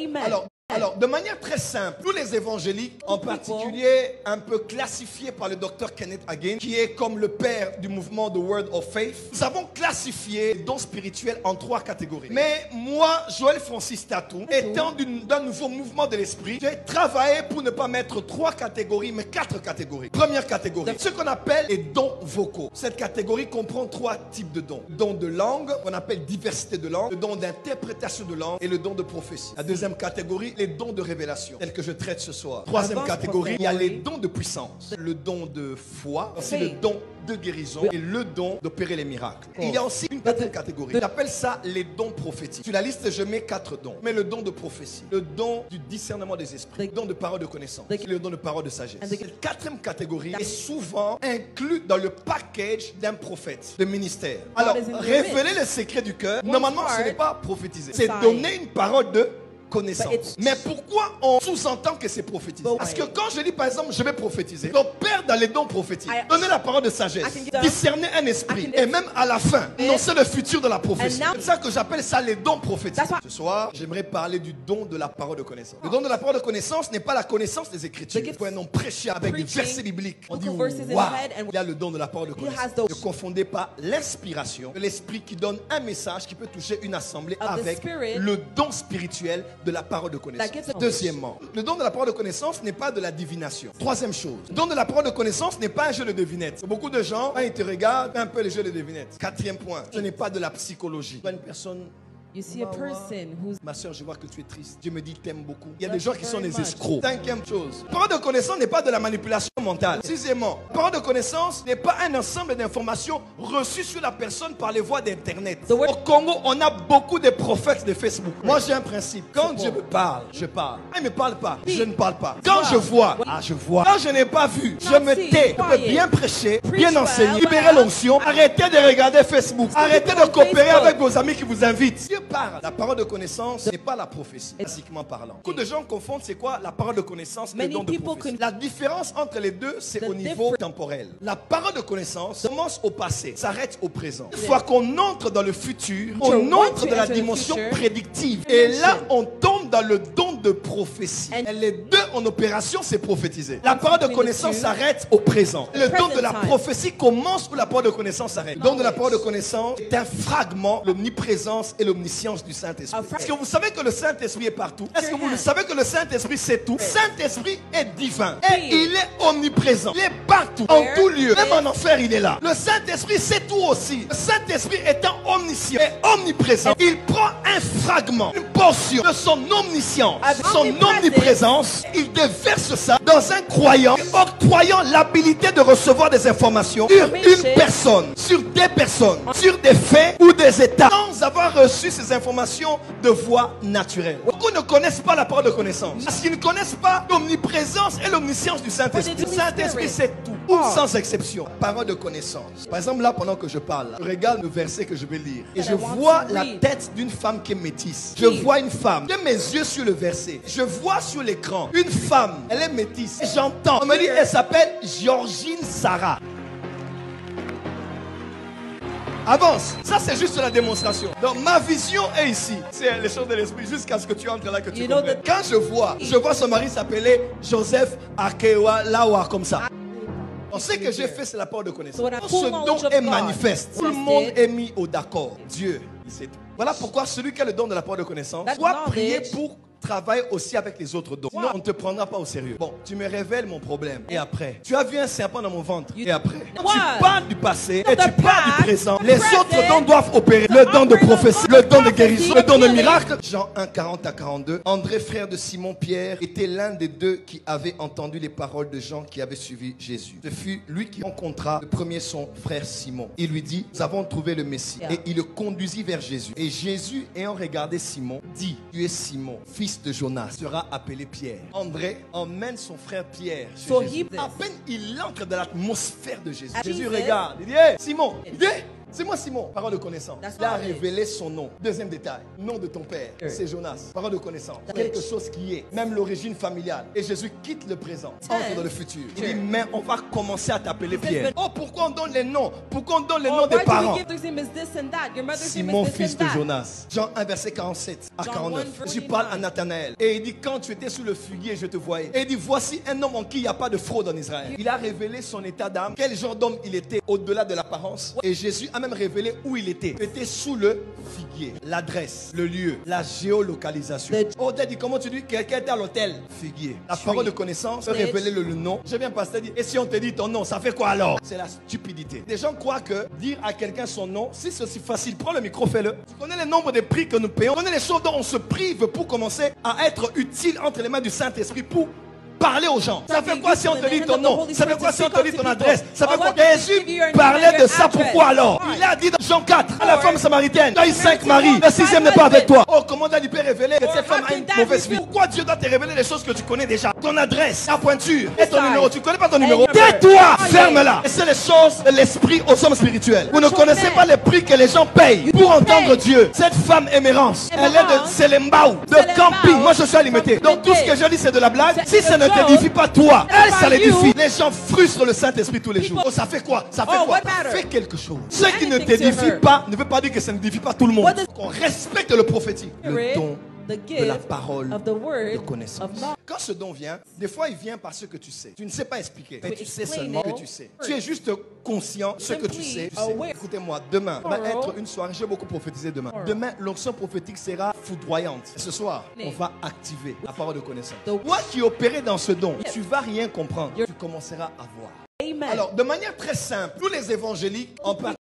Amen. Alors, de manière très simple, tous les évangéliques, en particulier un peu classifiés par le docteur Kenneth Hagin, qui est comme le père du mouvement The Word of Faith, nous avons classifié les dons spirituels en 3 catégories. Mais moi, Joël Francis Tatou, étant d'un nouveau mouvement de l'esprit, j'ai travaillé pour ne pas mettre 3 catégories, mais 4 catégories. Première catégorie, ce qu'on appelle les dons vocaux. Cette catégorie comprend 3 types de dons. Le don de langue, qu'on appelle diversité de langue, le don d'interprétation de langue et le don de prophétie. La deuxième catégorie, les dons de révélation, tels que je traite ce soir. Troisième catégorie, il y a les dons de puissance, le don de foi, aussi le don de guérison et le don d'opérer les miracles. Il y a aussi une 4e catégorie. J'appelle ça les dons prophétiques. Sur la liste, je mets 4 dons. Mais le don de prophétie, le don du discernement des esprits, le don de parole de connaissance, le don de parole de sagesse. Cette 4e catégorie est souvent inclus dans le package d'un prophète, de ministère. Alors, révéler le secret du cœur, normalement, ce n'est pas prophétiser. C'est donner une parole de connaissance. Mais pourquoi on sous-entend que c'est prophétiser? Parce que quand je dis par exemple je vais prophétiser, donc père dans les dons prophétiques, donner la parole de sagesse, discerner un esprit et même à la fin annoncer le futur de la prophétie. C'est ça que j'appelle ça les dons prophétiques. Ce soir j'aimerais parler du don de la parole de connaissance. Le don de la parole de connaissance n'est pas la connaissance des Écritures. Vous pouvez non prêcher avec des versets bibliques. On dit waouh, il y a le don de la parole de connaissance. Ne confondez pas l'inspiration de l'esprit qui donne un message qui peut toucher une assemblée avec le don spirituel de la parole de connaissance. Deuxièmement, le don de la parole de connaissance n'est pas de la divination. Troisième chose, le don de la parole de connaissance n'est pas un jeu de devinettes. Beaucoup de gens, quand ils te regardent, un peu les jeux de devinettes. Quatrième point, ce n'est pas de la psychologie. Une personne... You see a person who's... Ma soeur, je vois que tu es triste. Dieu me dit que t'aimes beaucoup. Il y a des gens qui sont des escrocs. Cinquième chose. La parole de connaissance n'est pas de la manipulation mentale. Sixièmement, la parole de connaissance n'est pas un ensemble d'informations reçues sur la personne par les voies d'internet. Au Congo, on a beaucoup de prophètes de Facebook. Moi, j'ai un principe. Quand Dieu me parle, je parle. Quand il ne me parle pas, je ne parle pas. Quand je vois, je vois. Quand je n'ai pas vu, je me tais. Je peux bien prêcher, bien enseigner, libérer l'onction. Arrêtez de regarder Facebook. Arrêtez de coopérer avec vos amis qui vous invitent. Parle. La parole de connaissance n'est pas la prophétie, physiquement parlant. Beaucoup de gens confondent c'est quoi la parole de connaissance et le don de prophétie. La différence entre les deux, c'est au niveau temporel. La parole de connaissance commence au passé, s'arrête au présent. Une fois qu'on entre dans le futur, on entre dans la dimension prédictive. Et là, on tombe dans le don de prophétie. Et les deux en opération, c'est prophétiser. La parole de connaissance s'arrête au présent. Le don de la prophétie commence où la parole de connaissance s'arrête. Le don de la parole de connaissance est un fragment, l'omniprésence et l'omniscience du Saint-Esprit. Est-ce que vous savez que le Saint-Esprit est partout? Est-ce que vous savez que le Saint-Esprit sait tout? Le Saint-Esprit est divin et il est omniprésent. Il est partout, en tout lieu. Même en enfer, il est là. Le Saint-Esprit sait tout aussi. Le Saint-Esprit étant omniscient et omniprésent, il prend un fragment, une portion de son omniscience, son omniprésence, il déverse ça dans un croyant, octroyant l'habilité de recevoir des informations sur une personne, sur des personnes, sur des faits ou des états, sans avoir reçu ces informations de voie naturelle. Beaucoup ne connaissent pas la parole de connaissance parce qu'ils ne connaissent pas l'omniprésence et l'omniscience du Saint-Esprit. Le Saint-Esprit sait tout, sans exception. Parole de connaissance. Par exemple, là, pendant que je parle, je regarde le verset que je vais lire et je vois la tête d'une femme qui est métisse. Je vois une femme. J'ai mes yeux sur le verset. Je vois sur l'écran une femme. Elle est métisse. J'entends. On me dit, elle s'appelle Georgine Sarah. Avance. Ça, c'est juste la démonstration. Donc, ma vision est ici. C'est les choses de l'esprit jusqu'à ce que tu entres là, que tu comprennes. Quand je vois son mari s'appeler Joseph Akewa Lawa, comme ça. On sait que j'ai fait, c'est la parole de connaissance. Ce don est manifeste. Tout le monde est mis au d'accord. Dieu, il sait tout. Voilà pourquoi celui qui a le don de la parole de connaissance doit prier pour travaille aussi avec les autres dons. Sinon, on ne te prendra pas au sérieux. Bon, tu me révèles mon problème. Et après, tu as vu un serpent dans mon ventre. Et après, tu parles du passé et tu parles du présent. Les autres dons doivent opérer. Le don de prophétie, le don de guérison, le don de miracle. Jean 1, 40 à 42. André, frère de Simon-Pierre, était l'un des deux qui avait entendu les paroles de Jean qui avait suivi Jésus. Ce fut lui qui rencontra le premier son frère Simon. Il lui dit, nous avons trouvé le Messie. Et il le conduisit vers Jésus. Et Jésus, ayant regardé Simon, dit, tu es Simon, fils de Jonas, sera appelé Pierre. André emmène son frère Pierre chez Jésus. À peine il entre dans l'atmosphère de Jésus. Jésus regarde, il dit, hey, Simon, il dit, C'est moi Simon, parole de connaissance. That's Il a what it is. révélé son nom. Deuxième détail, nom de ton père, c'est Jonas. Parole de connaissance. Quelque chose qui est, même l'origine familiale. Et Jésus quitte le présent, entre dans le futur. Il dit, mais on va commencer à t'appeler Pierre. Oh, pourquoi on donne les noms? Pourquoi on donne les noms des Why do parents? we give this name is this and that? Your mother's name Simon, is this fils and de that. Jonas. Jean 1, verset 47 à John 49. 1, Je parle à Nathanaël. Et il dit, quand tu étais sous le figuier, je te voyais. Et il dit, voici un homme en qui il n'y a pas de fraude en Israël. Il a révélé son état d'âme, quel genre d'homme il était au-delà de l'apparence. Et Jésus a même révélé où il était. Il était sous le figuier. L'adresse, le lieu, la géolocalisation. Oh, t'as dit, comment tu dis? Quelqu'un était à l'hôtel. Figuier. La parole de connaissance peut révéler le nom. Je viens pasteur dire, et si on te dit ton nom, ça fait quoi alors? C'est la stupidité. Des gens croient que dire à quelqu'un son nom, si c'est aussi facile, prends le micro, fais-le. Tu connais le nombre de prix que nous payons. Tu connais les choses dont on se prive pour commencer à être utile entre les mains du Saint-Esprit pour parler aux gens. Ça fait quoi si on te dit ton nom? Ça fait quoi si on te dit ton adresse? Ça fait quoi? Jésus parlait de ça, pourquoi alors? Il a dit dans Jean 4 à la femme samaritaine, tu as eu 5 maris, le 6e n'est pas avec toi. Oh, comment il peut révéler que cette femme a une mauvaise vie? Pourquoi Dieu doit te révéler les choses que tu connais déjà? Ton adresse, ta pointure et ton numéro. Tu connais pas ton numéro? Tais-toi, ferme-la. Et c'est les choses de l'esprit aux hommes spirituels. Vous ne connaissez pas les prix que les gens payent pour entendre Dieu. Cette femme Émérance, elle est de Selembao, de camping. Moi je suis limité. Donc tout ce que je dis c'est de la blague. Si ça ne t'édifie pas toi, elle ça l'édifie. Les gens frustrent le Saint-Esprit tous les jours. Oh, ça fait quoi? Ça fait quoi? Fais quelque chose. Ce qui ne t'édifie pas ne veut pas dire que ça ne édifie pas tout le monde. On respecte le prophétique, le don de la parole de connaissance. Quand ce don vient, des fois il vient parce que tu sais. Tu ne sais pas expliquer, mais tu sais seulement que tu sais. Tu es juste conscient de ce que tu sais. Écoutez-moi, demain va être une soirée, j'ai beaucoup prophétisé demain. Demain, l'onction prophétique sera foudroyante. Ce soir, on va activer la parole de connaissance. Toi qui opérais dans ce don, tu ne vas rien comprendre. Tu commenceras à voir. Amen. Alors, de manière très simple, tous les évangéliques, en particulier